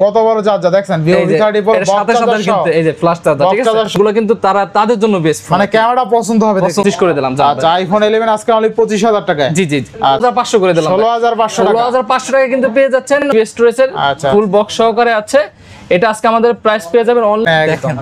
কত বড় চার্জার দেখছেন VV30 Pro এর সাথে সাথে কিন্তু এই যে ফ্ল্যাশ চার্জার, ঠিক আছে, এগুলো কিন্তু তাদের জন্য বেস্ট, মানে ক্যামেরা পছন্দ হবে দেখুন 25 করে দিলাম। আচ্ছা আইফোন 11 আজকে অনলি 25000 টাকায়। জি 16500 করে দিলাম, 16500 টাকা। 16500 টাকা কিন্তু পেয়ে যাচ্ছেন স্টোরেজের ফুল বক্স সহকারে আছে। এটা আজকে আমাদের প্রাইস পেয়ে যাবেন অনলি, দেখেন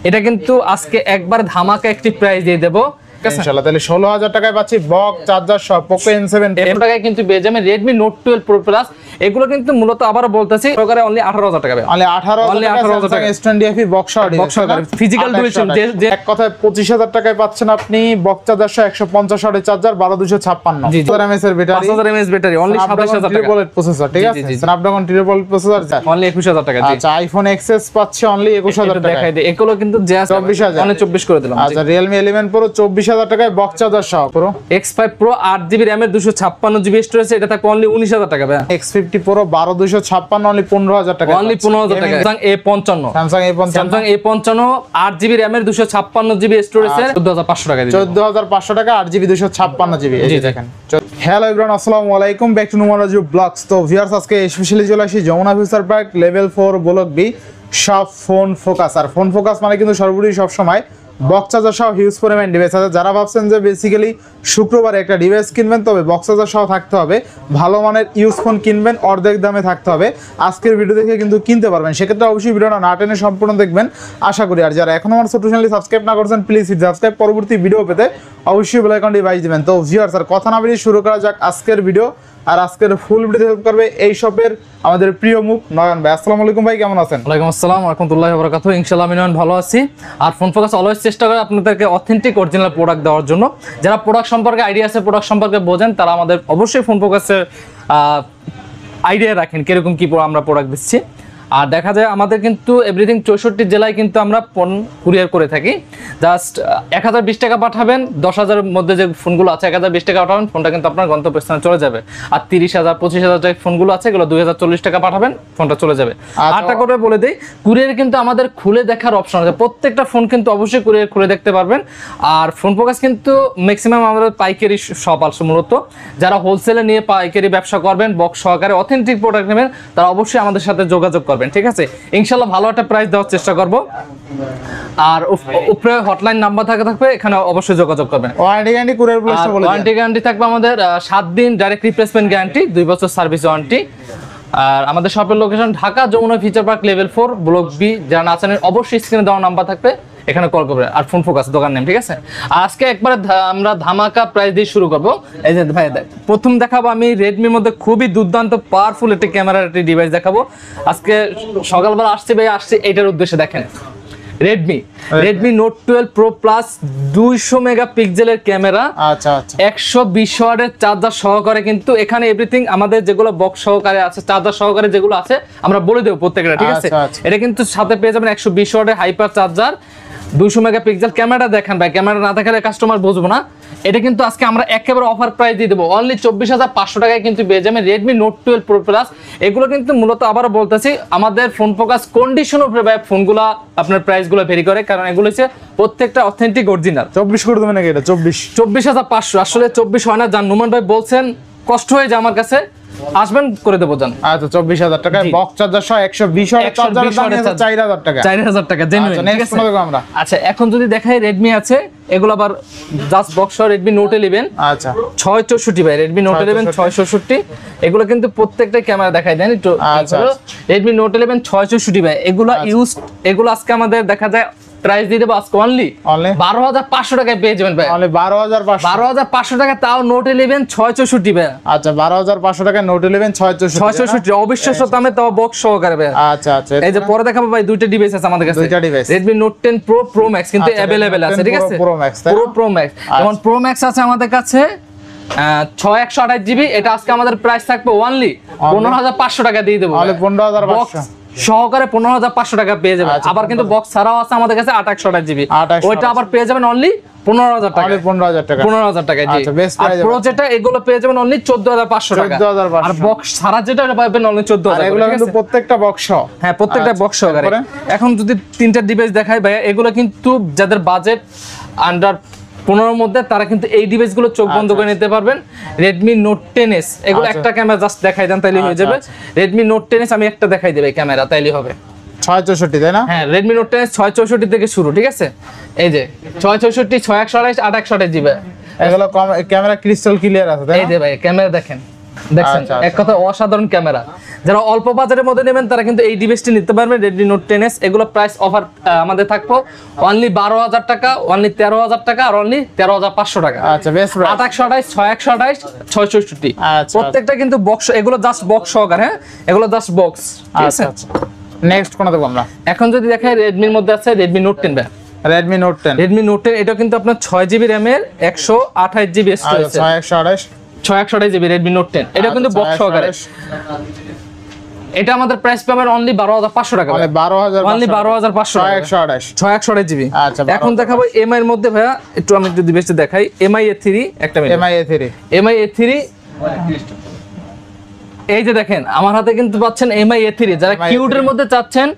এটা কিন্তু আজকে একবার ধামাকা একটি প্রাইস দিয়ে দেব ইনশাআল্লাহ। তাহলে 16000 টাকায় পাচ্ছি বক্স চার্জার সহ Poco N7 টাকায় কিন্তু পেয়ে যাবেন Redmi Note 12 Pro Plus। এগুলো কিন্তু মূলত আবার বলতেছি সহকারে অনলি 18000 টাকা, অনলি 18000 টাকা S20 FE বক্স সহকারে ফিজিক্যাল ডিউরেশন। এক কথায় 25000 টাকায় পাচ্ছেন আপনি বক্স চার্জার সহ 150 ওয়াটের চার্জার 12256 5000 mAh এর ব্যাটারি, 5000 mAh ব্যাটারি অনলি 27000 টাকা। ট্রিপল প্রসেসর, ঠিক আছে, Snapdragon ট্রিপল প্রসেসর অনলি 21000 টাকা। আচ্ছা আইফোন XS পাচ্ছে অনলি 21000 টাকা। দেখাই দে, এগুলো কিন্তু জাস্ট 24000 অনলি 24 করে দিলাম। আচ্ছা Realme 11 Pro 24000 টাকায় বক্স চার্জার সহ Pro X5 Pro 8GB RAM এর 256GB স্টোরেজ, এটা থাকবে অনলি 19000 টাকা ভাই। X50 Pro 12256 অনলি 15000 টাকা, অনলি 15000 টাকা। Samsung A55 8GB RAM এর 256GB স্টোরেজের 14500 টাকা দিবেন। 14500 টাকা 8GB 256GB। এই যে দেখেন। হ্যালো এভরিওয়ান, আসসালামু আলাইকুম, ব্যাক টু নুমারাজু ব্লগস। তো ভিউয়ার্স আজকে স্পেশালি চলে আসি Jamuna future park level 4 block B সব ফোন ফোকাস। আর ফোন ফোকাস মানে কিন্তু সর্বোপরি সব সময় বক্স চার্জার সহ হিউজ পরিমাণ ডিভাইস আছে। যারা ভাবছেন যে বেসিক্যালি শুক্রবারে একটা ডিভাইস কিনবেন, তবে বক্স চার্জার সহ থাকতে হবে, ভালো মানের ইউজ ফোন কিনবেন, অর্ধেক দামে থাকতে হবে, আজকের ভিডিও দেখে কিন্তু কিনতে পারবেন। সেক্ষেত্রে অবশ্যই ভিডিওটা না টেনে সম্পূর্ণ দেখবেন আশা করি। আর যারা এখনো আমার ছোট চ্যানেলটি সাবস্ক্রাইব না করছেন প্লিজ সাবস্ক্রাইব, পরবর্তী ভিডিও পেতে অবশ্যই বেল আইকনটি বাজিয়ে দিবেন। তো ভিউয়ার্স আর কথা না বেরিয়ে শুরু করা যাক আজকের ভিডিও। আর আজকের ফুল ভিডিও হেল্প করবে এই শপের আমাদের প্রিয় মুখ নয়ন ভাই। আসসালামু আলাইকুম ভাই, কেমন আছেন? ওয়ালাইকুম আসসালাম ওয়া রাহমাতুল্লাহি ওয়া বারাকাতুহু। ইনশাআল্লাহ আমি নয়ন ভালো আছি। আর ফোন ফোকাস অলওয়েজ চেষ্টা করে আপনাদেরকে অথেন্টিক অরিজিনাল প্রোডাক্ট দেওয়ার জন্য। যারা প্রোডাক্ট সম্পর্কে আইডিয়া আছে, প্রোডাক্ট সম্পর্কে বোঝেন, তারা আমাদের অবশ্যই ফোন ফোকাসের আইডিয়া রাখেন কিরকম কি আমরা প্রোডাক্ট দিচ্ছি। আর দেখা যায় আমাদের কিন্তু এভরিথিং 64 জেলায় কিন্তু আমরা ফোন কুরিয়ার করে থাকি। জাস্ট 1020 টাকা পাঠাবেন, 10000 মধ্যে যে ফোনগুলো আছে 1020 টাকা পাঠাবেন, ফোনটা কিন্তু আপনার গন্তব্যস্থানে চলে যাবে। আর 30000 25000 টাকা ফোনগুলো আছে এগুলো 2040 টাকা পাঠাবেন, ফোনটা চলে যাবে। আরটা করে বলে দেই, কুরিয়ার কিন্তু আমাদের খুলে দেখার অপশন আছে। প্রত্যেকটা ফোন কিন্তু অবশ্যই কুরিয়ার খুলে দেখতে পারবেন। আর ফোন ফোকাস কিন্তু ম্যাক্সিমাম আমাদের পাইকারি শপ আছে মূলত। যারা হোলসেলে নিয়ে পাইকারি ব্যবসা করবেন, বক্স সহকারে অথেন্টিক প্রোডাক্ট নেবেন, তারা অবশ্যই আমাদের সাথে যোগাযোগ করবেন, ঠিক আছে? ইনশাআল্লাহ ভালো একটা প্রাইস দেওয়ার চেষ্টা করব। আর উপরে হটলাইন নাম্বার থাকবে, এখানে অবশ্যই যোগাযোগ করবেন। ওয়ারেন্টি গ্যারান্টি কুরিয়ার প্লেসটা বলে দিন। ওয়ারেন্টি গ্যারান্টি থাকবে আমাদের 7 দিন ডাইরেক্ট রিপ্লেসমেন্ট গ্যারান্টি, 2 বছর সার্ভিস ওয়ারেন্টি। আর আমাদের শপের location Dhaka Jamuna future park level 4 block B. যারা না জানেন অবশ্যই স্ক্রিনে দেওয়া নাম্বার থাকবে, এখানে কল করবেন। আর ফোন ফোকাস দোকান নেম, ঠিক আছে? আজকে একবার আমরা ধামাকা প্রাইস দিয়ে শুরু করব। এই যে ভাই প্রথম দেখাবো আমি রেডমির মধ্যে খুবই দুর্দান্ত পাওয়ারফুল একটি ক্যামেরার একটি ডিভাইস দেখাবো। আজকে সকালবেলা আসছে এইটার উদ্দেশ্যে। দেখেন Redmi Note 12 Pro Plus 200 মেগাপিক্সেলের ক্যামেরা, 120 ওয়াটের চার্জার সহকারে কিন্তু এখানে এভরিথিং আমাদের যেগুলো বক্স সহকারে আছে, চার্জার সহকারে যেগুলো আছে আমরা বলে দেব প্রত্যেকটা, ঠিক আছে? এটা কিন্তু সাথে পেয়ে যাবেন 120 ওয়াটের হাইপার চার্জার, 200 মেগাপিক্সেল ক্যামেরা। দেখেন ভাই, ক্যামেরা না দেখালে কাস্টমার বুঝবো না। এটা কিন্তু আজকে আমরা একেবারে অফার প্রাইস দিয়ে দেবো, অনলি 24500 টাকায় কিন্তু পেয়ে যাবেন Redmi Note 12 Pro Plus। এগুলো কিন্তু মূলত আবারও বলতেছি আমাদের ফোন ফোকাস কন্ডিশন উপরে ভাই ফোনগুলো আপনার প্রাইসগুলো ভেরি করে, কারণ এগুলো হচ্ছে প্রত্যেকটা অথেন্টিক অরিজিনাল। 24 করে দেবেন নাকি? এটা 24500 আসলে 24 হয় না, জান নুমান ভাই বলছেন কষ্ট হয়ে যায় আমার কাছে, আসবেন করে দেবো জান। আচ্ছা 24000 টাকায় বক্স চার্জার সহ 120 ওয়াটের চার্জারের দাম আছে 4000 টাকা। 4000 টাকা জেনুইন, ঠিক আছে? আমরা আচ্ছা এখন যদি দেখাই রেডমি আছে, এগুলো আবার জাস্ট বক্স সহ Redmi Note 11। আচ্ছা 664 ভাই, Redmi Note 11 664। এগুলো কিন্তু প্রত্যেকটা ক্যামেরা দেখাই দেন একটু। Redmi Note 11 664 ভাই, এগুলো ইউজ, এগুলো আজকে আমাদের দেখা যায় প্রাইস দিয়ে দেবো আজকে অনলি 12500 টাকায় পেয়ে যাবেন ভাই। অনলি 12500 টাকা, তাও Note 11 664 ভাই। আচ্ছা 12500 টাকা Note 11 664 অবিশ্বাস্য দামে, তাও বক্স সহকারে ভাই। আচ্ছা এই যে পরে দেখাবো ভাই, দুইটা ডিভাইস আছে আমাদের কাছে, দুইটা device. Redmi Note 10 Pro Max কিন্তু अवेलेबल আছে, ঠিক আছে? Pro Max যেমন Pro Max আছে আমাদের কাছে 6128GB। এটা আজকে আমাদের প্রাইস থাকবে অনলি 15500 টাকা দিয়ে দেবো, 15500 সহকারে 15500 টাকা পেয়ে যাবেন। আবার কিন্তু বক্স ছাড়াও আছে আমাদের কাছে 8128GB, ওইটা আবার পেয়ে যাবেন অনলি 15000 টাকা। 15000 টাকা জি। আর প্রো যেটা এগুলো পেয়ে যাবেন অনলি 14500 টাকা। আর বক্স ছাড়া যেটা এটা পাবেন অনলি 14000। এগুলো কিন্তু প্রত্যেকটা বক্স, হ্যাঁ প্রত্যেকটা বক্স সহকারে। এখন যদি তিনটা ডিভাইস দেখাই ভাই, এগুলো কিন্তু যাদের বাজেট আন্ডার 15 মধ্যে তারা কিন্তু এই ডিভাইসগুলো চোখ বন্ধ করে নিতে পারবেন। Redmi Note 10s এগুলো একটা ক্যামেরা জাস্ট দেখাই দেন তাইলে হয়ে যাবে। Redmi Note 10s আমি একটা দেখাই দেব ক্যামেরা তাইলে হবে। 664 তাই না? হ্যাঁ Redmi Note 10s 664 থেকে শুরু, ঠিক আছে? এই যে 664 6128 828 জিবি, এগুলো ক্যামেরা ক্রিস্টাল ক্লিয়ার আছে তাই না? এই যে ভাই ক্যামেরা দেখেন, দেখছেন এক কথা অসাধারণ ক্যামেরা। যারা অল্প বাজারের মধ্যে নেবেন তারা কিন্তু এই ডিভাইসটি নিতে পারবেন Redmi Note 10s। এগুলো প্রাইস অফার আমাদের থাকবো অনলি 12000 টাকা, অনলি 13000 টাকা আর অনলি 13500 টাকা। আচ্ছা বেস্ট প্রাইস। 828 6128 664 আচ্ছা, প্রত্যেকটা কিন্তু বক্স, এগুলো জাস্ট বক্স সহকারে, হ্যাঁ এগুলো জাস্ট বক্স, ঠিক আছে? আচ্ছা নেক্সট কোনটা দেখব আমরা? এখন যদি দেখাই Redmi এর মধ্যে আছে Redmi Note 10 ভাই। Redmi Note 10, Redmi Note 10 এটা কিন্তু আপনার 6GB RAM এর 128GB storage, 628 GB Redmi Note 10 এটা কিন্তু বক্স সহকারে। এটা আমাদের প্রাইস পাবেন অনলি 12500 টাকা, মানে 12000, অনলি 12500 628। আচ্ছা এখন দেখাবো MI এর মধ্যে ভাইয়া, একটু আমি যদি বেশি দেখাই MI A3 একটা মিনিট। MI A3 এই যে দেখেন আমার হাতে কিন্তু পাচ্ছেন MI A3, যারা কিউটের মধ্যে চাচ্ছেন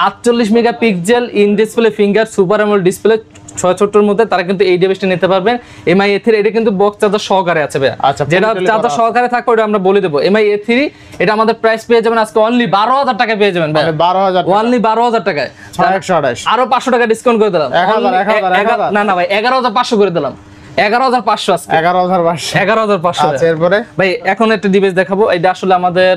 48 megapixel in display finger super AMOLED display 6 মধ্যে তারা কিন্তু এই ডিভাইসটা নিতে পারবেন। MI A3 এটা কিন্তু বক্স চার্জার সহকারে আছে ভাই, যেটা চার্জার সহকারে থাকবে ওটা আমরা বলে দেব। MI A3 এটা আমাদের প্রাইস পেয়ে যাবেন আজকে অনলি 12000 টাকায় পেয়ে যাবেন ভাই, 12000 অনলি 12000 টাকায় 628। আরো 500 টাকা ডিসকাউন্ট করে দিলাম, 1000 না ভাই 11500 করে দিলাম, 11500 আজকে 11500। আচ্ছা এরপরে ভাই এখন একটা ডিভাইস দেখাবো, এটা আসলে আমাদের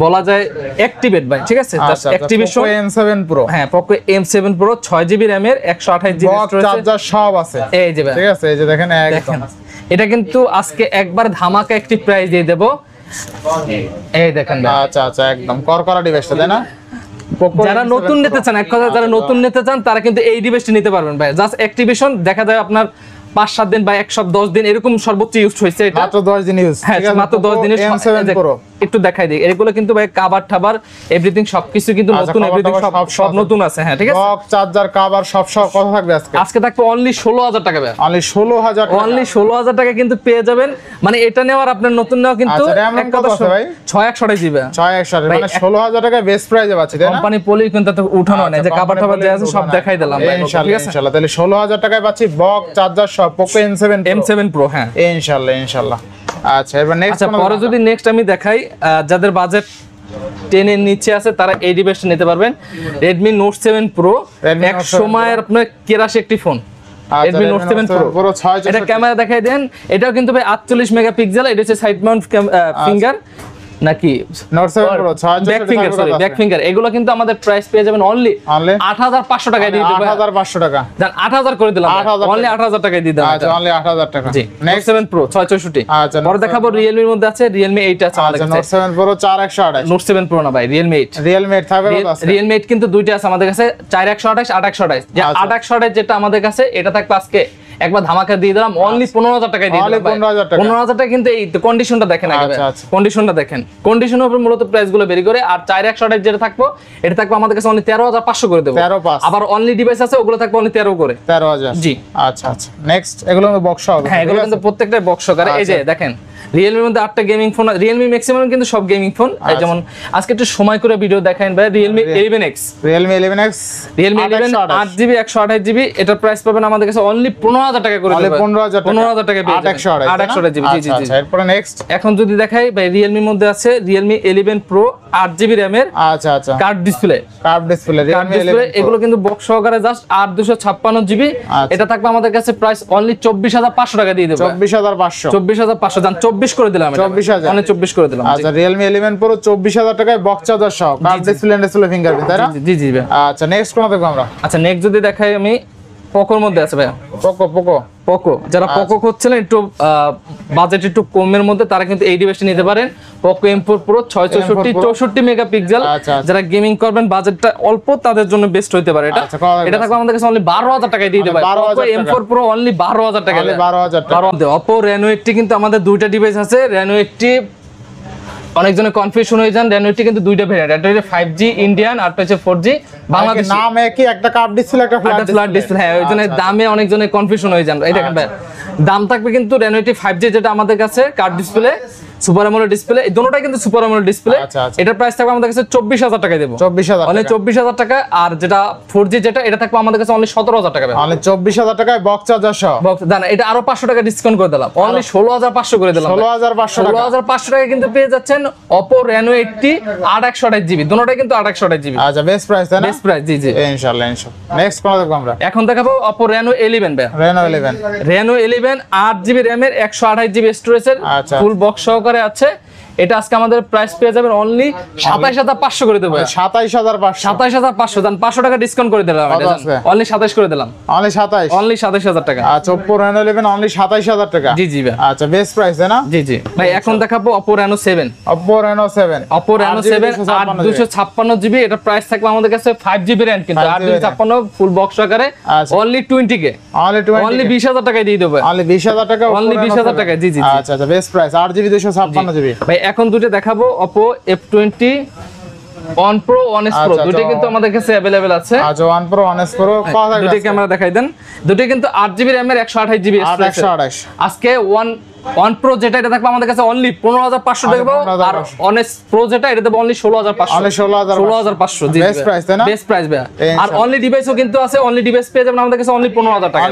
বলা যায় অ্যাক্টিভেট ভাই, ঠিক আছে? Just activation Poco M7 Pro, হ্যাঁ Poco M7 Pro 6GB RAM এর 128GB স্টোরেজ, চার্জার সব আছে, এই যে ভাই ঠিক আছে? এই যে দেখেন একদম, এটা কিন্তু আজকে একবার ধামাকা একটি প্রাইস দিয়ে দেব, এই দেখেন ভাই। আচ্ছা একদম করকরা ডিভাইসটা তাই না? যারা নতুন নিতে চান, এক কথা যারা নতুন নিতে চান তারা কিন্তু এই ডিভাইসটি নিতে পারবেন ভাই। জাস্ট অ্যাক্টিভেশন দেখা যায় আপনার 5-7 দিন বা 1 সপ্তাহ 10 দিন এরকম সর্বোচ্চ ইউজ হয়েছে, এটা মাত্র 10 দিন ইউজ, হ্যাঁ মাত্র 10 দিনের। M7 Pro একটু দেখাই দিই, এগুলো কিন্তু ভাই কভার ঠাবার এভরিথিং সবকিছু কিন্তু নতুন, এভরিথিং সব নতুন আছে, হ্যাঁ ঠিক আছে? বক্স চার্জার কভার সব কত থাকবে আজকে? আজকে থাকবে অনলি 16000 টাকা ভাই, অনলি 16000 টাকা, অনলি 16000 টাকা কিন্তু পেয়ে যাবেন। মানে এটা নেওয়ার আপনার নতুন নেওয়া কিন্তু আচ্ছা RAM কত আছে ভাই? 628 জিবি, 628, মানে 16000 টাকা বেস্ট প্রাইসে পাচ্ছি তাই না? কোম্পানি পলি কিন্তু তো উঠানো নাই, যে কভার ঠাবার যে আছে সব দেখাই দিলাম ভাই, ঠিক আছে? ইনশাআল্লাহ তাহলে 16000 টাকায় পাচ্ছি বক্স চার্জার সব Poco M7 Pro, হ্যাঁ ইনশাআল্লাহ। আচ্ছা এবার নেক্সট আচ্ছা পরে যদি নেক্সট আমি দেখাই, যাদের বাজেট 10 এর নিচে আছে তারা এই ডিভাইসটা নিতে পারবেন Redmi Note 7 Pro, এক সময়ের আপনার কেরাসি একটি ফোন Redmi Note 7 Pro 664, এটা ক্যামেরা দেখাই দেন, এটাও কিন্তু ভাই 48 মেগাপিক্সেল, এটা হচ্ছে সাইড মাউন্ট ফিঙ্গার নাকি Note 7 Pro 664 back finger, sorry back finger. এগুলো কিন্তু আমাদের প্রাইস পেয়ে যাবেন অনলি 8500 টাকায় দিয়ে দেব, 8500 টাকা, জান 8000 করে দিলাম, অনলি 8000 টাকায় দিয়ে দিলাম। আচ্ছা অনলি 8000 টাকা। জি Note 7 Pro 664। আচ্ছা পরে দেখাবো Realme এর মধ্যে আছে Realme 8 আছে আমাদের কাছে। Note 7 Pro 4128, Note 7 Pro না ভাই, Realme 8। Realme 8 থাকবে কত আছে? Realme 8 কিন্তু দুইটা আছে আমাদের কাছে, 4128 828। যে 828 যেটা আমাদের কাছে এটা থাকবে আজকে একবার ধামাকা দিয়ে দিলাম অনলি 15000 টাকায় দিয়ে দিলাম, 15000 টাকা। কিন্তু এই কন্ডিশনটা দেখেন আগে, কন্ডিশনটা দেখেন, কন্ডিশনের উপর মূলত প্রাইস গুলো বেরি করে। আর 4128 যেটা থাকবো এটা থাকবে আমাদের কাছে অনলি 13500 করে দেব, 13500। আবার অনলি ডিভাইস আছে ওগুলো থাকবে অনলি 13 করে, 13000। জি আচ্ছা নেক্সট এগুলো বক্স হবে, হ্যাঁ এগুলো কিন্তু প্রত্যেকটা বক্স সহকারে। এই যে দেখেন Realme এর মধ্যে 8টা গেমিং ফোন, Realme ম্যাক্সিমাম কিন্তু সব গেমিং ফোন। যেমন আজকে একটু সময় করে ভিডিও দেখাইন ভাই, Realme 11X, Realme 11X 8GB 128GB, এটার প্রাইস পাবেন আমাদের কাছে অনলি 15000 টাকা করে দেব, 15000 টাকা পেয়ে যাবেন 828GB। জি জি জি। এরপর নেক্সট এখন যদি দেখাই ভাই Realme এর মধ্যে আছে Realme 11 Pro 8GB RAM এর, আচ্ছা কার্ভ ডিসপ্লে, Realme 11 এগুলো কিন্তু বক্স সহকারে জাস্ট 8256GB। এটা থাকবে আমাদের কাছে প্রাইস অনলি 24500 টাকা দিয়ে দেব, 24500 জান 24 করে দিলাম, 24000 অনলি 24 করে দিলাম। আচ্ছা Realme 11 Pro 24000 টাকায় বক্স চার্জার সহ, কার্ভ ডিসপ্লে ফিঙ্গারপ্রিন্ট তাই না? জি জি ভাই। আচ্ছা নেক্সট কোন দেখব আমরা? আচ্ছা নেক্সট যদি দেখাই আমি পোকোর মধ্যে আছে ভাই, পোকো যারা পোকো খুঁজছিলেন একটু বাজেট একটু কমের মধ্যে তারা কিন্তু এই ডিভাইসটা নিতে পারেন, Poco M4 Pro 64 মেগাপিক্সেল। যারা গেমিং করবেন বাজেটটা অল্প তাদের জন্য বেস্ট হইতে পারে এটা। এটা থাকবে আমাদের কাছে অনলি 12000 টাকায় দিয়ে দেব, Poco M4 Pro অনলি 12000 টাকা, 12000 টাকা। Oppo Reno 80 কিন্তু আমাদের দুইটা ডিভাইস আছে, Reno 80 অনেকজনের কনফিউশন হয়ে যান, Reno 80 কিন্তু দুইটা ভেরিয়েন্ট, একটা হচ্ছে 5G ইন্ডিয়ান আর একটা হচ্ছে 4G বাংলাদেশি। নাম একই, একটা কার্ভ ডিসপ্লে একটা ফ্ল্যাট ডিসপ্লে, হ্যাঁ ওইজন্য দামে অনেকজনের কনফিউশন হয়ে যান। এই দেখেন ভাই দাম থাকবে কিন্তু Reno 80 5G যেটা আমাদের কাছে curve display super AMOLED display, এই দুটোটাই কিন্তু সুপার অ্যামোলেড ডিসপ্লে। এটার প্রাইস থাকবে আমাদের কাছে 24000 টাকায় দেব। 24000 অনলি 24000 টাকা। আর যেটা 4G যেটা এটা থাকবে আমাদের কাছে অনলি 17000 টাকা। অনলি 24000 টাকায় বক্স চার্জার সহ। বক্স দানা এটা আরো 500 টাকা ডিসকাউন্ট করে দিলাম, অনলি 16500 করে দিলাম। 16500 টাকা কিন্তু পেয়ে যাচ্ছেন Oppo Reno 80 8128GB, দুটোটাই কিন্তু 8128GB। আচ্ছা বেস্ট প্রাইস তাই না? বেস্ট প্রাইস, জি জি ইনশাআল্লাহ। নেক্সট কোন দেখব আমরা? এখন দেখাবো Oppo Reno 11 ভাই। Reno 11 8GB RAM এর 128GB স্টোরেজের ফুল বক্স সহকারে আছে। এটা আজকে আমাদের প্রাইস পেয়ে যাবেন অনলি 27500 করে দেব। 27500 দেন 500 টাকা ডিসকাউন্ট করে দিলাম, এটা অনলি 27 করে দিলাম। অনলি 27000 টাকা। আচ্ছা Oppo Reno 11 অনলি 27000 টাকা। জি জি ভাই। আচ্ছা বেস্ট প্রাইস তাই না? জি জি ভাই। এখন দেখাবো Oppo Reno 7। Oppo Reno 7 8256GB, এটা প্রাইস থাকবে আমাদের কাছে 5GB RAM কিন্তু 8256 ফুল বক্স সহকারে অনলি 20k। অনলি 20000 টাকায় দিয়ে দেব। অনলি 20000 টাকা। অনলি 20000 টাকা। জি জি। আচ্ছা আচ্ছা বেস্ট প্রাইস 8GB 256GB। ভাই এখন দুটো দেখাবো Oppo F20 One Pro 1S Pro, দুটো কিন্তু আমাদের কাছে अवेलेबल আছে। আচ্ছা One Pro 1S Pro কত টাকা? দুটো ক্যামেরা দেখাই দেন। দুটো কিন্তু 8GB RAM এর 128GB স্টোরেজ। আজকে One Pro যেটা এটা থাকবে আমাদের কাছে অনলি 15500 টাকা। আর 1S Pro যেটা এটা দেব অনলি 16500। অনলি 16500। জি বেস্ট প্রাইস তাই না? বেস্ট প্রাইস ভাই। আর অনলি ডিভাইসও কিন্তু আছে, অনলি ডিভাইস পেয়ে যাবেন আমাদের কাছে অনলি 15000 টাকা।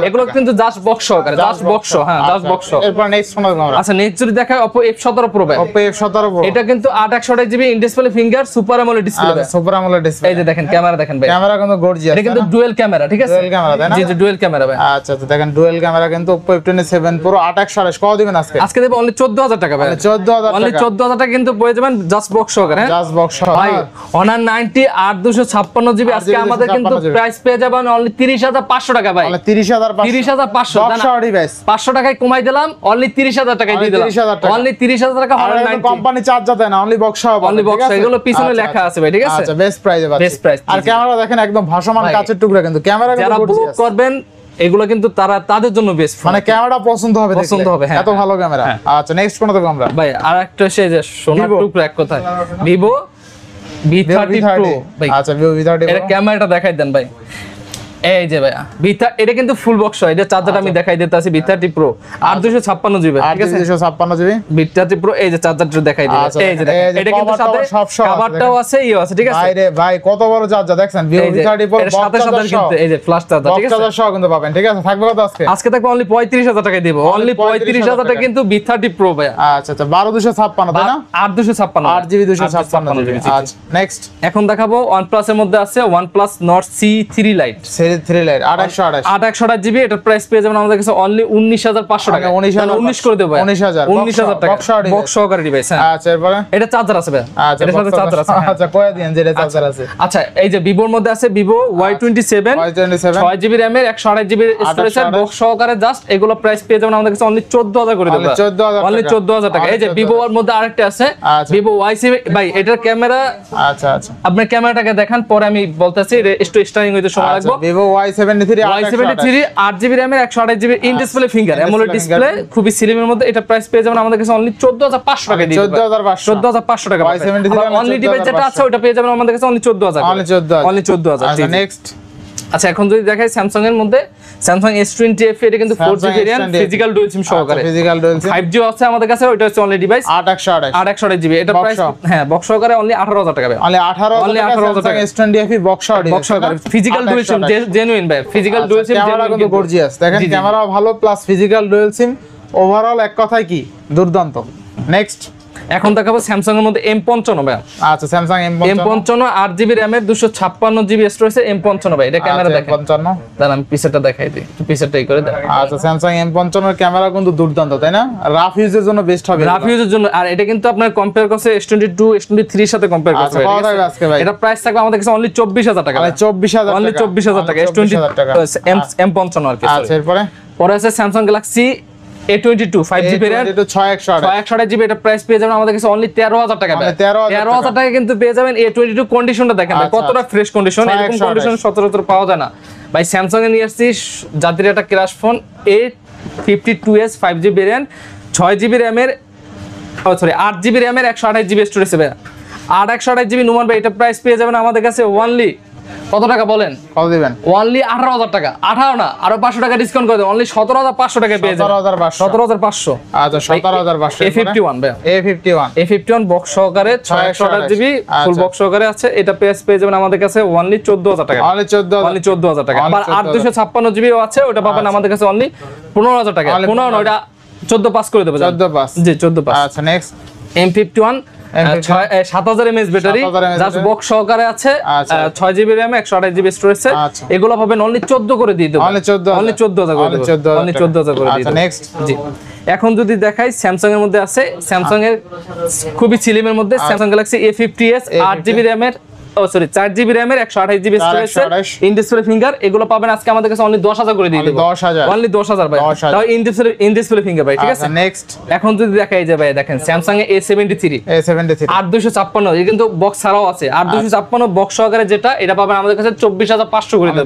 এগুলো কিন্তু জাস্ট বক্স সহকারে, জাস্ট বক্স। হ্যাঁ জাস্ট বক্স। এরপর নেক্সট ফোন দেখব আমরা। আচ্ছা নেক্সট যদি দেখাই Oppo F17 Pro ভাই। Oppo F17 Pro এটা কিন্তু 8128GB in display finger super AMOLED display. Super AMOLED display. এই যে দেখেন ক্যামেরা দেখেন ভাই, ক্যামেরা কিন্তু গর্জিয়াস। এটা কিন্তু ডুয়াল ক্যামেরা, ঠিক আছে? ডুয়াল ক্যামেরা তাই না? জি জি ডুয়াল ক্যামেরা ভাই। আচ্ছা তো দেখেন ডুয়াল ক্যামেরা কিন্তু Oppo F27 Pro 8128 কত দিবেন আজকে? আজকে দেব অনলি 14000 টাকা ভাই। 14000 টাকা। অনলি 14000 টাকা কিন্তু পেয়ে যাবেন জাস্ট বক্স সহকারে। হ্যাঁ জাস্ট বক্স সহ ভাই। Honor 90 8256GB আজকে আমাদের কিন্তু প্রাইস পেয়ে যাবেন অনলি 30500 টাকা ভাই। অনলি 30500। 30500 বক্স সহ ডিভাইস 500 টাকায় কমাই দিলাম, অনলি 30000 টাকায় দিয়ে দিলাম। 30000 টাকা। অনলি 30000 টাকা Honor 90 কোম্পানি চার্জার দেয় না, অনলি বক্স সহ। অনলি বক্স, এগুলো পিছনে লেখা আছে ভাই, ঠিক আছে? আচ্ছা বেস্ট প্রাইসে পাচ্ছেন। Best price. আর ক্যামেরা দেখেন একদম ভাসমান কাচের টুকরা, কিন্তু ক্যামেরা যারা কিন্তু বুক করবেন এগুলো কিন্তু তাদের জন্য বেস্ট, মানে ক্যামেরা পছন্দ হবে, পছন্দ হবে। হ্যাঁ এত ভালো ক্যামেরা। আচ্ছা নেক্সট কোন দেখব আমরা? ভাই আরেকটা সে যে সোনার টুকরা এক কথায় Vivo V30 Pro ভাই। আচ্ছা Vivo V30 এর ক্যামেরাটা দেখাই দেন ভাই। এই যে ভাই এটা কিন্তু ফুল বক্স হয়, এটা চার্জারটা আমি দেখাই দিতেছি V30 Pro 8256GB, ঠিক আছে? 8256GB V30 Pro এই যে চার্জারটা দেখাই দিই। এই যে দেখেন এটা কিন্তু সাথে কভারটাও আছে, ইও আছে, ঠিক আছে? ভাই রে ভাই কত বড় চার্জার দেখছেন Vivo V30 Pro এর সাথে সাথে কিন্তু এই যে ফ্ল্যাশ চার্জার, ঠিক আছে? চার্জার সহ কিন্তু পাবেন, ঠিক আছে? থাকবে কত আজকে? আজকে থাকবে অনলি 35000 টাকায় দেব। অনলি 35000 টাকা কিন্তু V30 Pro ভাই। আচ্ছা আচ্ছা 12256 তাই না? 8256 8GB 256GB। আচ্ছা নেক্সট এখন দেখাবো OnePlus এর মধ্যে আছে OnePlus Nord C3 Lite। C3 Lite 828GB, এটার প্রাইস পেয়ে যাবেন আমাদের কাছে অনলি 19500 টাকা। 19 করে দেব ভাই। 19000 টাকা বক্স সহকারে ডিভাইস। হ্যাঁ আচ্ছা এরপর এটা চার্জার আছে ভাই। আচ্ছা এর সাথে চার্জার আছে। আচ্ছা কয় দিন যে চার্জার আছে? আচ্ছা এই যে Vivo এর মধ্যে আছে Vivo Y27 6GB RAM এর 128GB স্টোরেজ এর বক্স সহকারে জাস্ট এগুলো প্রাইস পেয়ে যাবেন আমাদের কাছে অনলি 14000 করে দেব। অনলি 14000 টাকা। এই যে Vivo এর মধ্যে আরেকটা আছে Vivo Y7 ভাই, এটার ক্যামেরা আচ্ছা আচ্ছা আপনি ক্যামেরাটাকে দেখান, পরে আমি বলতেছি একটু স্টার্টিং হইতে সময় লাগবে। Vivo Y73 8GB RAM এর 128GB in display finger AMOLED display, খুবই স্লিমের মধ্যে। এটা প্রাইস পেয়ে যাবেন আমাদের কাছে অনলি 14500 টাকা দিয়ে। 14500 টাকা। অনলি ডিভাইস যেটা আছে ওটা পেয়ে যাবেন আমাদের কাছে অনলি 14000। অনলি 14000। আচ্ছা নেক্সট। আচ্ছা এখন যদি দেখাই স্যামসাং এর মধ্যে Samsung S20 FE, এটা কিন্তু 4G variant physical dual SIM সহকারে। ফিজিক্যাল ডুয়াল সিম 5G আছে আমাদের কাছে, ওটা হচ্ছে অনলি ডিভাইস 8128GB। এটা প্রাইস হ্যাঁ বক্স সহকারে অনলি 18000 টাকা ভাই। অনলি 18000 টাকা S20 FE বক্স সহকারে ফিজিক্যাল ডুয়াল সিম, জেনুইন ভাই। ফিজিক্যাল ডুয়াল সিম ক্যামেরা কিন্তু গর্জিয়াস, দেখেন ক্যামেরা ভালো প্লাস ফিজিক্যাল ডুয়াল সিম, ওভারঅল এক কথায় কি দুর্দান্ত। নেক্সট এখন দেখাবো স্যামসাং এর মধ্যে M55 ভাই। আচ্ছা স্যামসাং M55 8GB RAM এর 256GB স্টোরেজ এর M55 ভাই। এটা ক্যামেরা দেখেন। M55 দাঁড়ান আমি পিছনটা দেখাই দিই, একটু পিছনটাই করে দেন। আচ্ছা স্যামসাং M55 এর ক্যামেরা কিন্তু দুর্দান্ত, তাই না? রাফ ইউজের জন্য বেস্ট হবে, রাফ ইউজের জন্য। আর এটা কিন্তু আপনার কম্পেয়ার করছে S22 S23 এর সাথে কম্পেয়ার করছে। আচ্ছা কত টাকা আজকে ভাই? এটা প্রাইস থাকবে আমাদের কাছে অনলি 24000 টাকা। 24000 টাকা। অনলি 24000 টাকা S20 M55 আর কি। আচ্ছা এরপরে আছে Samsung Galaxy A22 5GB RAM 6128GB। এটা প্রাইস পেয়ে যাবেন আমাদের কাছে অনলি 13000 টাকা। 13000 টাকা কিন্তু পেয়ে যাবেন। A22 কন্ডিশনটা দেখেন ভাই, কতটা ফ্রেশ কন্ডিশন। এরকম কন্ডিশন সচরাচর পাওয়া যায় না ভাই। স্যামসাং এর নিয়ে আসছি জাতির একটা crash phone A52s 5GB RAM 6GB RAM এর 8GB RAM এর 128GB স্টোরেজ হবে। 128GB নুমান ভাই, এটা প্রাইস পেয়ে যাবেন আমাদের কাছে অনলি কত টাকা বলেন? কত দিবেন? অনলি 18,000 টাকা। 18 না, আরো 500 টাকা ডিসকাউন্ট করে দেন, অনলি 17,500 টাকা পেয়ে যাবেন। 17,500। আচ্ছা 17,500। A51 ভাই, A51 বক্স সহকারে 628 জিবি ফুল বক্স সহকারে আছে। এটা প্রাইস পেয়ে যাবেন আমাদের কাছে অনলি 14,000 টাকা। অনলি 14,000 টাকা। আবার 856 জিবিও আছে, ওটা পাবেন আমাদের কাছে অনলি 15,000 টাকা। 15 না, ওটা 14 পাস করে দেব। 14 পাস। জি 14 পাস। আচ্ছা next M51 7000 mAh battery, just box সহকারে আছে, 6 জিবি র‍্যাম, 128 জিবি স্টোরেজ। এগুলো পাবেন অনলি 14 করে দিয়ে দেব। অনলি 14,000 করে দেব। অনলি 14,000 করে দিয়ে দেব। আচ্ছা নেক্সট। জি, এখন যদি দেখাই স্যামসাং এর মধ্যে আছে, স্যামসাং এর খুবই স্লিমের মধ্যে Samsung Galaxy A50s 8 GB RAM এর 4 জিবি র‍্যাম এর 128 GB storage, in display finger. এগুলো পাবেন আজকে আমাদের কাছে অনলি 10,000 করে দিয়ে দেব। 10,000 অনলি 10,000 ভাই। তাও ইন ডিসপ্লে ফিঙ্গার ভাই, ঠিক আছে। নেক্সট। এখন যদি দেখাই যে ভাই দেখেন স্যামসাং এর A73 8256, এই কিন্তু বক্স ছাড়াও আছে। 8256 বক্স সহকারে যেটা, এটা পাবেন আমাদের কাছে 24,500 করে দেব।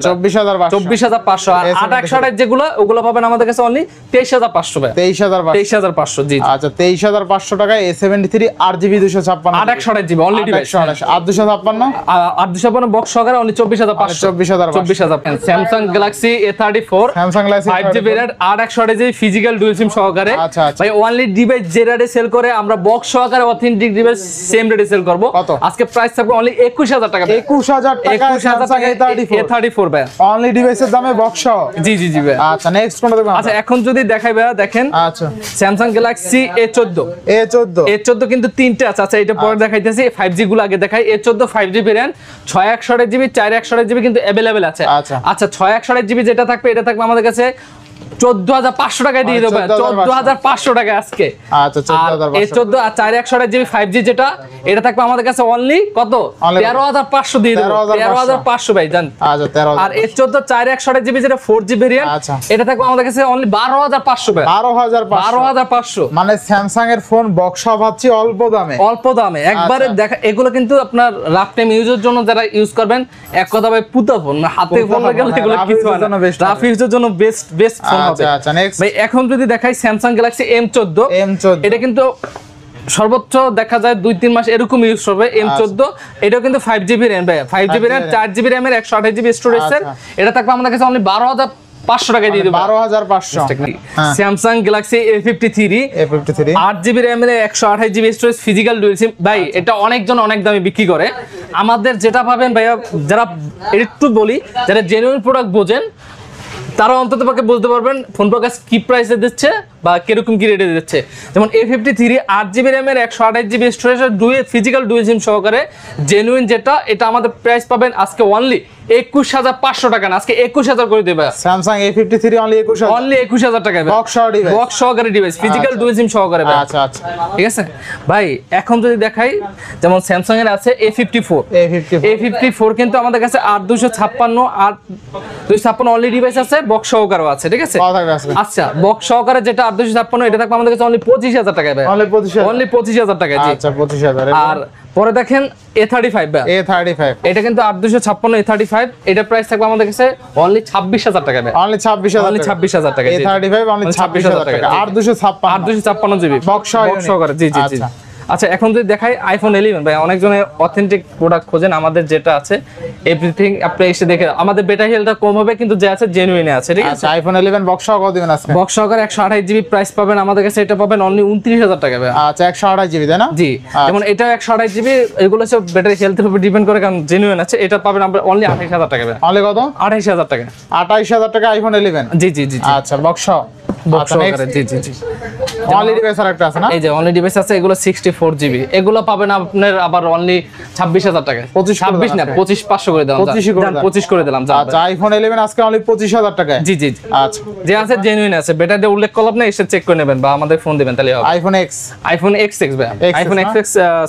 24,500। আর 8/128 যেগুলো, ওগুলো পাবেন আমাদের কাছে অনলি 23,500 ভাই। 23,500 জি। আচ্ছা 23,500 টাকায় A73 8GB 256 8/128 GB only device. 856 856 box সহকারে only 24,500। 24,000। Samsung Galaxy A34 5GB variant 8/128 GB physical dual SIM সহকারে। ভাই অনলি ডিভাইস যে রেটে সেল করে, আমরা বক্স সহকারে অথেন্টিক ডিভাইস সেম রেটে সেল করব। আজকে প্রাইস থাকবে অনলি 21,000 টাকা। 21,000 টাকা স্যামসাং A34 ভাই। অনলি ডিভাইসের দামে বক্স সহ। জি জি জি ভাই। আচ্ছা নেক্সট কোনটা দেখব? আচ্ছা এখন যদি দেখাই ভাই দেখেন, আচ্ছা স্যামসাং গ্যালাক্সি A14 কিন্তু তিনটে আছে। আচ্ছা এটা পরে দেখাইতেছি, 5G গুলো আগে দেখাই। A14 5G variant 6/128 GB 4/128 GB কিন্তু अवेलेबल আছে। আচ্ছা 6/128 জিবি যেটা থাকবে, এটা থাকবে আমাদের কাছে 14,500 টাকায় দিয়ে দেব। 14,500 টাকা আজকে। আচ্ছা 14,500। A14 আর 4/128 জিবি 5G যেটা, এটা থাকবে আমাদের কাছে অনলি কত? 13,500 দিয়ে দেব। 13,500 ভাই জান। আচ্ছা 13,000। আর A14 4/128 জিবি যেটা 4G ভেরিয়েন্ট, এটা থাকবে আমাদের কাছে অনলি 12,500 ভাই। 12,500। মানে স্যামসাং এর ফোন বক্স পাচ্ছি অল্প দামে একবারে দেখা। এগুলো কিন্তু আপনার রাফ টাইম ইউজের জন্য যারা ইউজ করবেন, এক কথা ভাই পুতা ফোন, হাতে ফোন গেলে এগুলো কিছু হয় না। রাফ ইউজের জন্য বেস্ট ফোন হবে। আচ্ছা নেক্সট ভাই এখন যদি দেখাই স্যামসাং গ্যালাক্সি M14, এটা কিন্তু সর্বোচ্চ দেখা যায় 2-3 মাস এরকম ইউজ করবে। M14 এটাও কিন্তু 5GB র‍্যাম ভাই, 5GB র‍্যাম 4GB র‍্যামের 128 জিবি স্টোরেজের। এটা থাকবে আমাদের কাছে অনলি 12,500 টাকায় দিয়ে দেব। 12,500। Samsung Galaxy A53 8GB RAM এর 128 জিবি স্টোরেজ ফিজিক্যাল ডুয়াল সিম। ভাই এটা অনেকজন অনেক দামে বিক্রি করে, আমাদের যেটা পাবেন ভাইয়া, যারা একটু বলি, যারা জেনুইন প্রোডাক্ট বোঝেন, তারা অন্তত পক্ষে বুঝতে পারবেন ফোন প্রকাশ কি প্রাইসে দিচ্ছে বা কিরকম কি রেটে দিচ্ছে। যেমন A53 8GB র‍্যাম এর 128 জিবি স্টোরেজের ফিজিক্যাল ডুয়াল সিম সহকারে জেনুইন যেটা, এটা আমাদের প্রাইস পাবেন আজকে অনলি 21,500 টাকা না, আজকে 21,000 করে দেবে। স্যামসাং A53 অনলি 21,000 টাকা বক্স সহকারে ডিভাইস ফিজিক্যাল ডুয়াল সিম সহকারে। আচ্ছা ঠিক আছে ভাই। এখন যদি দেখাই, যেমন স্যামসাং এর আছে A54 কিন্তু আমাদের কাছে 8256 অনলি ডিভাইস আছে, বক্স সহকারে আছে, ঠিক আছে। আচ্ছা বক্স সহকারে যেটা 8256, এটা থাকবে আমাদের কাছে অনলি 25,000 টাকায় ভাই। অনলি 25,000 টাকায়। আচ্ছা 25,000। আর পরে দেখেন A35 এটা কিন্তু 8256 A35, এটা প্রাইস থাকবে আমাদের কাছে অনলি 26,000 টাকা ভাই। অনলি 26,000 টাকা। A35 অনলি 26,000 টাকা। 856 জিবি বক্স সহকারে। জি জি জি। আচ্ছা এখন যদি দেখাই আইফোন 11 ভাই, অনেকজনে অথেন্টিক প্রোডাক্ট খোঁজেন, আমাদের যেটা আছে এভরিথিং আপনি এসে দেখে। আমাদের ব্যাটারি হেলথটা কম হবে কিন্তু যে আছে জেনুইন আছে, ঠিক আছে। আইফোন 11 বক্স সহ কত দিবেন আজকে? বক্স সহকারে 128 জিবি প্রাইস পাবেন আমাদের কাছে, এটা পাবেন অনলি 29,000 টাকা ভাই। আচ্ছা 128 জিবি তাই না? জি, যেমন এটা 128 জিবি, এগুলো সব ব্যাটারি হেলথের উপর ডিপেন্ড করে, কারণ জেনুইন আছে। এটা পাবেন আমরা অনলি 28,000 টাকা ভাই। অনলি কত? 28,000 টাকা। 28,000 টাকা আইফোন 11। জি জি জি। আচ্ছা বক্স সহ। বক্স সহকারে। জি জি জি। অনলি ডিভাইস আরেকটা আছে না? এই যে অনলি ডিভাইস আছে, এগুলো 64 জিবি, এগুলো পাবেন আপনার আবার অনলি 26,000 টাকা। 26 না 25,500 করে দিলাম। 25 করে দিলাম। আচ্ছা আইফোন 11 আজকে অনলি 25,000 টাকা। জি জি। আচ্ছা যে আছে জেনুইন আছে, ব্যাটারি উল্লেখ করলাম না, এসে চেক করে নেবেন বা আমাদের ফোন দিবেন তাহলে হবে। আইফোন XX ভাই, আইফোন XX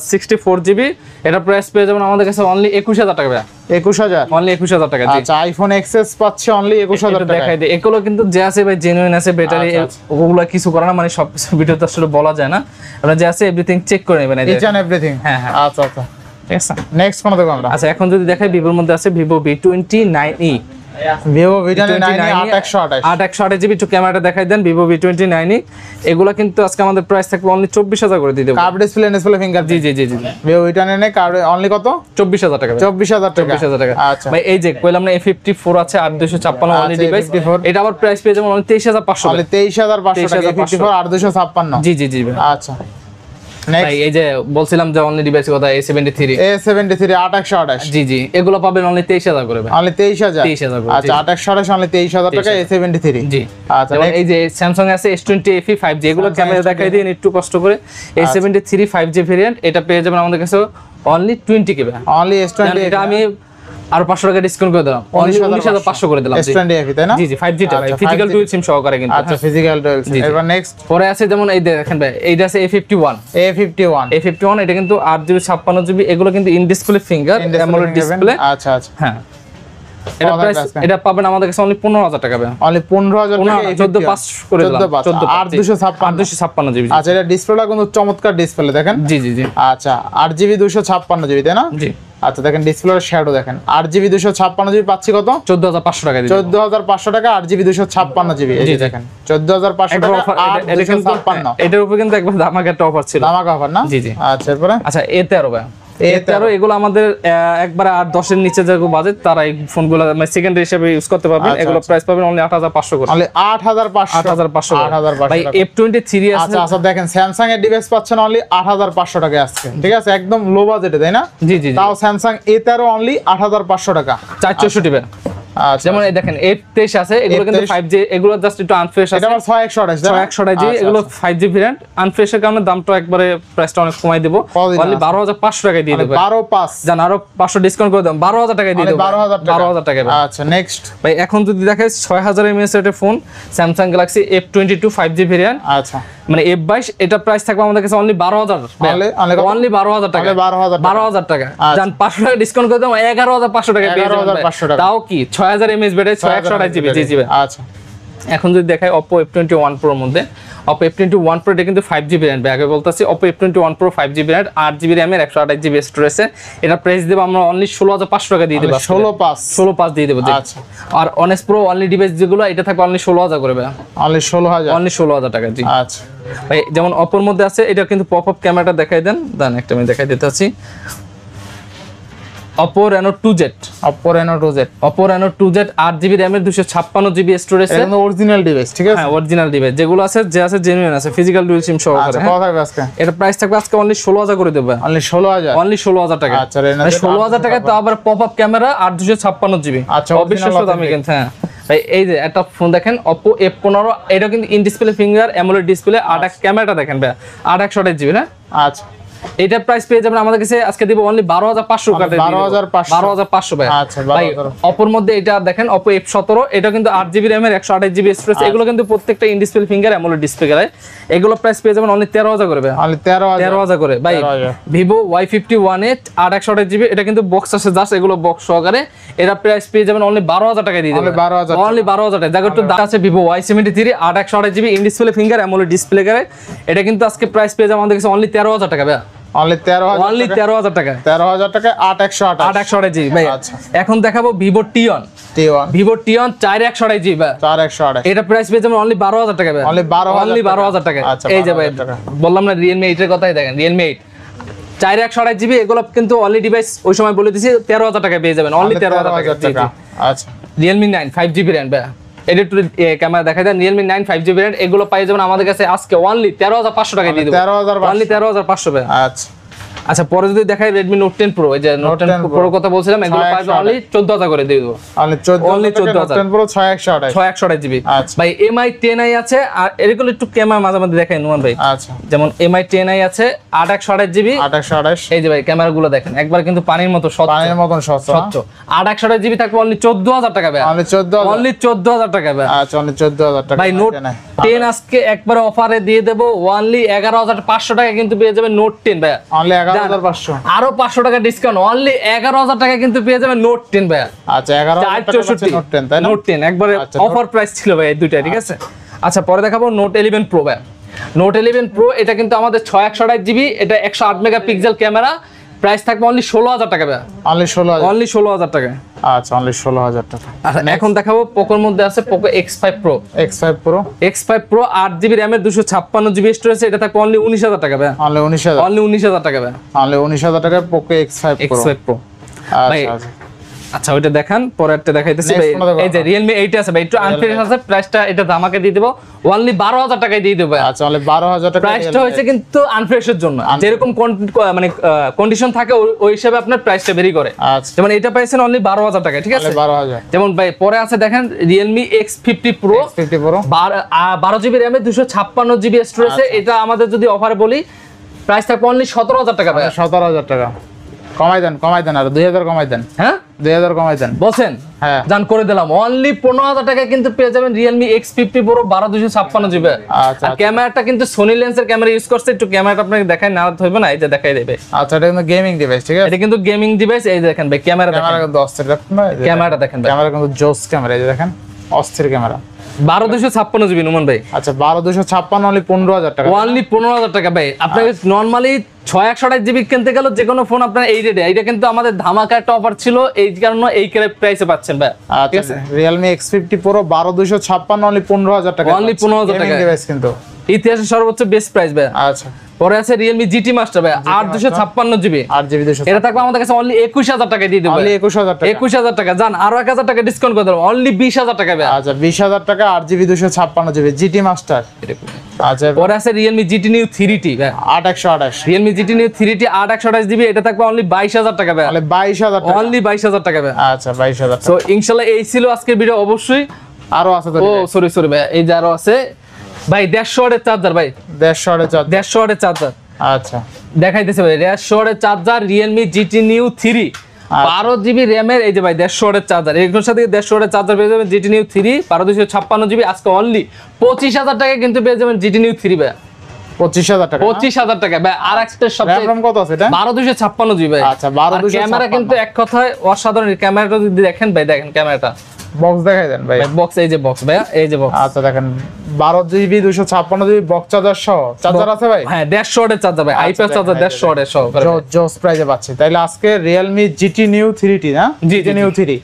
64 জিবি, এটা প্রাইস পেয়ে যাবেন আমাদের কাছে অনলি 21,000 টাকা ভাই। 21,000 অনলি 21,000 টাকা। আচ্ছা আইফোন XS পাচ্ছে অনলি 21,000 টাকা। দেখাই দেই, এগুলো কিন্তু যে আছে ভাই জেনুইন আছে, ব্যাটারি ওগুলা কিছু করে না, মানে সব ভিডিওতে আসলে বলা যায় না। আপনারা যে আছে এভরিথিং চেক করে নেবেন, ইচ এন্ড এভরিথিং। হ্যাঁ হ্যাঁ আচ্ছা আচ্ছা ঠিক আছে। নেক্সট কোন দেখব আমরা? আচ্ছা এখন যদি দেখাই, ভিভোর মধ্যে আছে Vivo V29e Vivo V29 8128 8128 GB, একটু ক্যামেরাটা দেখাই দেন। ভিভো V29 এগুলা কিন্তু আজকে আমাদের প্রাইস থাকবে অনলি 24000 করে দিয়ে দেব। Curve display finger. জি জি জি জি। ভিভো V29 কার্ভ অনলি কত? 24000 টাকা। 24000 টাকা। 24000 টাকা। আচ্ছা ভাই এই যে কইলাম না A54 আছে 8256 অনলি ডিভাইস, এটা আবার প্রাইস পেয়ে যাবেন অনলি 23500 অনলি 23500 টাকা। A54 8256। জি জি জি ভাই। আচ্ছা ভাই এই যে বলছিলাম যে অনলি ডিভাইসের কথা A73 8128। জি জি, এগুলো পাবেন অনলি 23000 করে ভাই। অনলি 23000। 23000 করে। আচ্ছা 8128 অনলি 23000 টাকা A73। জি। আচ্ছা যেমন এই যে স্যামসাং আছে S20 FE 5G, এগুলো ক্যামেরা দেখাই দিন একটু কষ্ট করে। A73 5G ভেরিয়েন্ট, এটা পেয়ে যাবেন আমাদের কাছে অনলি 20K ভাই। Only S20। এটা আমি আর 500 টাকা ডিসকাউন্ট করে দিলাম, অনলি 19500 করে দিলাম। S20 FE তাই না? জি জি 5G টা ভাই, ফিজিক্যাল ডুয়াল সিম সহকারে কিন্তু। আচ্ছা ফিজিক্যাল ডুয়াল সিম। এবার নেক্সট পরে আছে যেমন এই দেখেন ভাই, এইটা আছে A51। A51 এটা কিন্তু 8GB 56GB, এগুলো কিন্তু in display finger AMOLED display. আচ্ছা আচ্ছা হ্যাঁ, এটা প্রাইস এটা পাবেন আমাদের কাছে অনলি 15000 টাকা ভাই। অনলি 15000 টাকা। 14500 করে দিলাম। 8256 GB। আচ্ছা এটা ডিসপ্লেটা কিন্তু চমৎকার ডিসপ্লে দেখেন। জি জি জি। আচ্ছা 8GB 256GB তাই না? জি। আচ্ছা দেখেন ডিসপ্লের শ্যাডো দেখেন। 8GB 256GB পাচ্ছি কত? 14500 টাকা দিই। 14500 টাকা 8GB 256GB। এই যে দেখেন 14500 টাকা 8256। এটার উপরে কিন্তু একবার ধামাকা একটা অফার ছিল। ধামাকা অফার না? জি জি। আচ্ছা এরপরে আচ্ছা A13 ভাই। A13 এগুলো আমাদের একবারে 8-10 এর নিচে যারা বাজেট তারা এই ফোনগুলো মানে সেকেন্ডারি হিসেবে ইউজ করতে পারবেন। এগুলো প্রাইস পাবেন অনলি 8500 করে। অনলি 8500 ভাই F23 আছে। আচ্ছা আচ্ছা দেখেন স্যামসাং এর ডিভাইস পাচ্ছেন অনলি 8500 টাকায় আজকে। ঠিক আছে একদম লো বাজেটে তাই না? জি জি। তাও স্যামসাং A13 অনলি 8500 টাকা। 464 ভাই। আচ্ছা যেমন এই দেখেন F23 আছে, এগুলো কিন্তু 5G, এগুলো জাস্ট একটু আনফ্রেশ আছে। এটা আবার 6128 6128 এগুলো 5G ভেরিয়েন্ট, আনফ্রেশ এর কারণে দামটা একবারে প্রাইসটা অনেক কমাই দেব। অনলি 12500 টাকায় দিয়ে দেব। 12500 জান আরো 500 ডিসকাউন্ট করে দাম 12000 টাকায় দিয়ে দেব। 12000 টাকা। আচ্ছা নেক্সট ভাই এখন যদি দেখাই 6000 mAh এর phone Samsung Galaxy F22 5G variant. আচ্ছা মানে F22 এটা প্রাইস থাকবে আমাদের কাছে অনলি 12000। অনলি 12000 টাকা। 12000 টাকা। জান 500 টাকা ডিসকাউন্ট করে দাম 11500 টাকা পেয়ে যাবেন। তাও কি 6000 mAh ব্যাটারি 6128GB। জি জি ভাই। আচ্ছা এখন যদি দেখাই Oppo F21 Pro এর মধ্যে, Oppo F21 Pro এটা কিন্তু 5G ভেরিয়েন্ট। আগে বলতাছি Oppo F21 Pro 5G variant, 8GB RAM এর 128GB স্টোরেজ। এটা প্রাইস দেব আমরা অনলি 16500 টাকা দিয়ে দেব। 16500 দিয়ে দেব। আচ্ছা আর Honest Pro অনলি ডিভাইস যেগুলো এটা থাকবে অনলি 16000 করে ভাই। অনলি 16000। অনলি 16000 টাকা। জি আচ্ছা ভাই যেমন Oppo এর মধ্যে আছে, এটা কিন্তু পপআপ ক্যামেরাটা দেখাই দেন। দেন একটা আমি দেখাই দিতেছি। Oppo Reno 2Z। Oppo Reno 2Z 8GB RAM এর 256GB স্টোরেজ। এটা অরিজিনাল ডিভাইস। ঠিক আছে হ্যাঁ অরিজিনাল ডিভাইস যেগুলো আছে যে আছে জেনুইন আছে, ফিজিক্যাল ডুয়াল সিম সহকারে। আচ্ছা কত থাকবে আজকে? এটা প্রাইস থাকবে আজকে অনলি 16000 করে দেব। অনলি 16000। অনলি 16000 টাকা। আচ্ছা Reno 16000 টাকা তো আবার পপআপ ক্যামেরা 856GB। আচ্ছা অবিশ্বাস্য দামে কিন্তু। হ্যাঁ ভাই এই যে একটা ফোন দেখেন Oppo F15, এটা কিন্তু in display finger AMOLED display. 8x ক্যামেরাটা দেখেন ভাই 828GB না? আচ্ছা এটা প্রাইস পেয়ে যাবেন আমাদের কাছে আজকে দিব অনলি 12500 টাকা। 12500 ভাই। আচ্ছা ভাই Oppo এর মধ্যে এটা দেখেন Oppo F17, এটা কিন্তু 8GB RAM এর 128GB স্টোরেজ। এগুলো কিন্তু প্রত্যেকটা in display finger AMOLED display করে। এগুলো প্রাইস পেয়ে যাবেন অনলি 13000 করে ভাই। অনলি 13000 করে ভাই। Vivo Y51 এ 828GB, এটা কিন্তু বক্স আছে জাস্ট, এগুলো বক্স সহকারে। এটা প্রাইস পেয়ে যাবেন অনলি 12000 টাকা দিয়ে দেব। অনলি 12000 টাকা। জায়গা একটু দাম আছে Vivo Y73 828GB in display finger AMOLED display করে। এটা কিন্তু আজকে প্রাইস পেয়ে যাবেন আমাদের কাছে অনলি 13000 টাকা ভাই। অনলি 13000 টাকা। 13000 টাকা 8128 ভাই। এখন দেখাবো Vivo Tion। Vivo Tion 4128GB ভাই। 4128 এটা প্রাইস পেয়ে যাবেন অনলি 12000 টাকা ভাই। অনলি 12000 টাকা। আচ্ছা এই যে ভাই বললাম না Realme 8 এর কথাই দেখেন, Realme 8 4128GB এগুলো কিন্তু অনলি ডিভাইস ওই সময় বলে দিছি 13000 টাকায় পেয়ে যাবেন। অনলি 13000 টাকা। আচ্ছা Realme 9 5GB RAM ভাই। এটা একটু ক্যামেরা দেখাই দেন। Realme 9 5GB RAM এগুলো পাই যাবেন আমাদের কাছে আজকে অনলি 13500 টাকায় দিয়ে দেব। অনলি 13500 ভাই। আচ্ছা আচ্ছা পরে যদি দেখাই Redmi Note 10 Pro, এই যে Note 10 Pro কথা বলছিলাম, এগুলো পাইবে অনলি 14000 করে দিয়ে দেব। Only 14000 10 Pro 6128GB। ভাই MI 10i আছে, আর এগুলো একটু ক্যামেরা মাঝে মাঝে দেখাই নুমান ভাই। আচ্ছা যেমন MI 10i আছে 828GB। এই যে ভাই ক্যামেরাগুলো দেখেন একবার কিন্তু পানির মতো স্বচ্ছ। 828GB থাকবে অনলি 14000 টাকা ভাই। অনলি 14000 টাকা ভাই। আচ্ছা অনলি 14000 টাকা ভাই Note 10 আজকে একবার অফারে দিয়ে দেব অনলি 11500 টাকা কিন্তু পেয়ে যাবেন Note 10 ভাই। অনলি 11500। আরো 500 টাকা ডিসকাউন্ট অনলি 11000 টাকা কিন্তু পেয়ে যাবেন Note 10 ভাই। আচ্ছা 11000 টাকা Note 10 তাই না? Note 10 একবারে অফার প্রাইস ছিল ভাই এই দুইটা। ঠিক আছে আচ্ছা পরে দেখাবো Note 11 Pro ভাই। Note 11 Pro এটা কিন্তু আমাদের 6128GB, এটা 108 মেগাপিক্সেল ক্যামেরা, প্রাইস থাকবে অনলি 16000 টাকা ভাই, অনলি 16000, অনলি 16000 টাকা। আচ্ছা অনলি 16000 টাকা। আচ্ছা এখন দেখাবো পোকোর মধ্যে আছে Poco X5 Pro, X5 Pro, X5 Pro 8GB RAM এর 256GB স্টোরেজ, এটা থাকবে অনলি 19000 টাকা ভাই, অনলি 19000, অনলি 19000 টাকা ভাই, অনলি 19000 টাকা Poco X5 Pro। X5 Pro ভাই। আচ্ছা আচ্ছা, আচ্ছা ওইটা দেখান, পরেরটা দেখাইতেছি Next ভাই। কোনটা দেখাবো? এই যে Realme 8 আছে ভাই, একটু আনফেয়ার আছে প্রাইসটা, এটা ধামাকে দিয়ে দেব অনলি 12000 টাকায় দিয়ে দেব ভাই। আচ্ছা অনলি 12000 টাকা। প্রাইসটা হয়েছে কিন্তু আনফ্রেশের জন্য, যেরকম মানে কন্ডিশন থাকে ওই হিসাবে আপনার প্রাইসটা ভেরি করে। আচ্ছা যেমন এটা পাইছেন অনলি 12000 টাকা, ঠিক আছে? 12000, যেমন ভাই পরে আছে দেখেন Realme X50 Pro, X50 Pro, 12GB RAM এ 256GB স্টোরেজে, এটা আমাদের যদি অফারে বলি প্রাইস থাকবে অনলি 17000 টাকা ভাই। 17000 টাকা। কমাই দেন আর 2000 কমাই দেন, হ্যাঁ 2000 কমাই দেন। বলছেন হ্যাঁ জান করে দিলাম অনলি 15000 টাকা কিন্তু পেয়ে যাবেন Realme X50 Pro 12256GB। আচ্ছা আর ক্যামেরাটা কিন্তু সোনি লেন্সের ক্যামেরা ইউজ করছে, একটু ক্যামেরাটা আপনাকে দেখাই না হইবে না, এই যে দেখাই দেবে। আচ্ছা এটা কিন্তু গেমিং ডিভাইস, ঠিক আছে? এটা কিন্তু গেমিং ডিভাইস, এই দেখেন ভাই ক্যামেরা দেখেন, ক্যামেরা কিন্তু অস্থির দেখুন ভাই, ক্যামেরাটা দেখেন ভাই ক্যামেরা কিন্তু জোস ক্যামেরা, এই যে দেখেন অস্থির ক্যামেরা। 12256GB নুমান ভাই, আচ্ছা 12256 অনলি 15000 টাকা। অনলি 15000 টাকা ভাই। আপনাকে নরমালি 6128GB কিনতে গেল যে কোনো ফোন আপনার এই রেটে, এটা কিন্তু আমাদের ধামাকা একটা অফার ছিল, এই কারণে এই প্রাইসে পাচ্ছেন ভাই। ঠিক আচ্ছা আছে Realme X50 Pro 12256 অনলি 15000 টাকা, অনলি 15000 টাকা ডিভাইস কিন্তু ইতিহাসের সর্বোচ্চ বেস্ট প্রাইস ভাই। আচ্ছা পরে আছে Realme GT Master ভাই 8256GB, 8GB 200, এটা থাকবে আমাদের কাছে অনলি 21000 টাকা দিয়ে দেব অনলি 21000 টাকা। 21000 টাকা জান, আরো 1000 টাকা ডিসকাউন্ট করে দেব অনলি 20000 টাকা ভাই। আচ্ছা 20000 টাকা 8GB 256GB GT Master। আচ্ছা পরে আছে Realme GT Neo 3T ভাই, 8128, Realme GT Neo 3T 8128GB, এটা থাকবে অনলি 22000 টাকা ভাই, অনলি 22000 টাকা। অনলি 22000 টাকা ভাই। আচ্ছা 22000 টাকা। সো ইনশাআল্লাহ এই ছিল আজকের ভিডিও। অবশ্যই আরো আছে তো ও সরি ভাই, এই যে আরো আছে ভাই 150 ওয়াটের চার্জার ভাই, 150 ওয়াটের চার্জ। 150 ওয়াটের চার্জার আচ্ছা দেখাইতেছে ভাই, 150 ওয়াটের charger Realme GT Neo 3 12GB RAM এর, এই যে ভাই 150 ওয়াটের চার্জার, এর সাথে 150 ওয়াটের চার্জার পেয়ে যাবেন GT Neo 3 12256GB আজকে অনলি 25000 টাকায় কিন্তু পেয়ে যাবেন GT Neo 3 ভাই, 25000 টাকা। 25000 টাকা ভাই। আর একটা সবচেয়ে RAM কত আছে এটা? 12256GB ভাই। আচ্ছা 12256, ক্যামেরা কিন্তু এক কথায় অসাধারণ, ক্যামেরাটা যদি দেখেন ভাই, দেখেন ক্যামেরাটা, বক্স দেখাই দেন ভাই। বক্স, এই যে বক্স ভাই, এই যে বক্স। আচ্ছা দেখেন 12GB 256GB বক্স চার্জার সহ চার্জার আছে ভাই। হ্যাঁ 150 ওয়াটের চার্জার ভাই, আইপিএস চার্জার 150 ওয়াটের সহ জোস প্রাইজে পাচ্ছি। তাইলে আজকে Realme GT Neo 3T না, GT Neo 3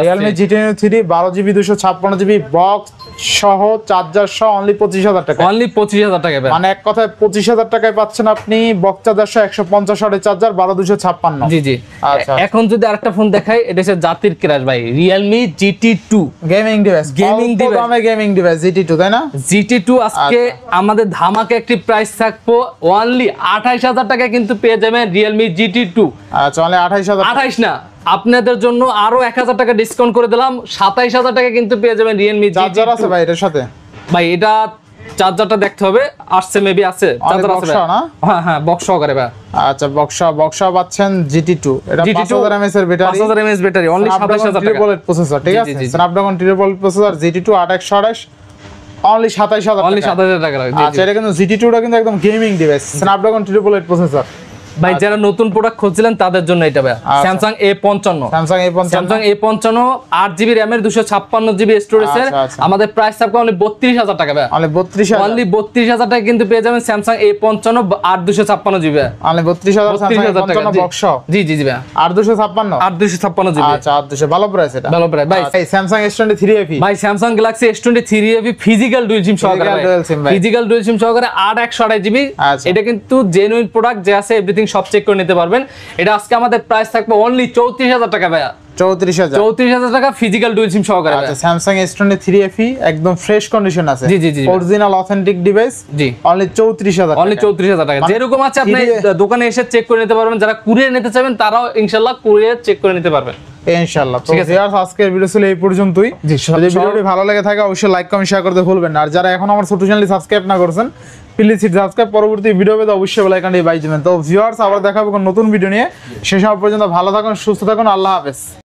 Realme GT Neo 3 12GB 256GB box সহ চার্জার সহ অনলি 25000 টাকা, অনলি 25000 টাকা ভাই। মানে এক কথায় 25000 টাকায় পাচ্ছেন আপনি বক্স চার্জার সহ 150 ওয়াটের চার্জার 12256। জি জি। আচ্ছা এখন যদি আরেকটা ফোন দেখাই, এটা হচ্ছে জাতির ক্রাশ ভাই, Realme GT2 গেমিং ডিভাইস, দামে গেমিং ডিভাইস GT2 তাই না? GT2 আজকে আমাদের ধামাকা একটি প্রাইস থাকবো অনলি 28000 টাকা কিন্তু পেয়ে যাবেন Realme GT2। আচ্ছা অনলি 28000, 28 না, আপনাদের জন্য আরো 1000 টাকা ডিসকাউন্ট করে দিলাম, 27000 টাকা কিন্তু পেয়ে যাবেন Realme চার্জার GT2 আছে ভাই এটার সাথে? ভাই এটা চার্জারটা দেখতে হবে, আসছে মেবি আছে চার্জার আছে ভাই। না হ্যাঁ বক্স সহকারে ভাই। আচ্ছা বক্স পাচ্ছেন GT2, এটা 5000 mAh এর ব্যাটারি, 5000 mAh ব্যাটারি, অনলি 27000 টাকা। ট্রিপল প্রসেসর, ঠিক আছে? Snapdragon triple processor GT2 8128 only 27000 only টাকা। 27000 টাকা লাগে। আচ্ছা এটা কিন্তু GT2 টা কিন্তু একদম gaming device, Snapdragon triple processor ভাই যারা নতুন প্রোডাক্ট খুঁজছিলেন তাদের জন্য এটা ভাই। Samsung A55, Samsung A55 8GB RAM এর 256GB স্টোরেজের, আমাদের প্রাইস থাকবে অনলি 32000 টাকা ভাই, অনলি 32000, অনলি 32000 টাকা কিন্তু পেয়ে যাবেন Samsung A55 8256GB, অনলি 32000 টাকা বক্স। জি জি জি ভাই, 8256, 8256GB। আচ্ছা 8200 ভালো প্রাইস এটা, ভালো প্রাইস ভাই। এই Samsung S23 FE ভাই Samsung Galaxy S23 FE physical dual SIM সহকারে, ফিজিক্যাল ডুয়াল সিম সহকারে 8128GB। এটা কিন্তু জেনুইন প্রোডাক্ট যে আছে এভরিথিং সব চেক করে নিতে পারবেন। এটা আজকে আমাদের প্রাইস থাকবে অনলি 34000 টাকা ভাইয়া, 34000 টাকা ফিজিক্যাল ডুয়াল সিম সহকারে। আচ্ছা Samsung S23 FE একদম ফ্রেশ কন্ডিশন আছে, জি জি জি, অরিজিনাল অথেন্টিক ডিভাইস, জি অনলি 34000, অনলি 34000 টাকা। যেরকম আছে আপনি দোকানে এসে চেক করে নিতে পারবেন, যারা কুরিয়ার নিতে চাইবেন তারাও ইনশাআল্লাহ কুরিয়ার চেক করে নিতে পারবেন ইনশাআল্লাহ। তো ভিউয়ার্স আজকের ভিডিও ছিল এই পর্যন্তই। যদি ভিডিওটি ভালো লাগে থাকে অবশ্যই লাইক কমেন্ট শেয়ার করতে ভুলবেন না। আর যারা এখন আমার ছোট চ্যানেলটি সাবস্ক্রাইব না করেছেন প্লিজ সাবস্ক্রাইব, পরবর্তী ভিডিও পেতে অবশ্যই বেল আইকনটি বাজিয়ে দিবেন। তো ভিউয়ার্স আবার দেখা হবে নতুন ভিডিও নিয়ে, সেই সময় পর্যন্ত ভালো থাকুন, সুস্থ থাকুন, আল্লাহ হাফেজ।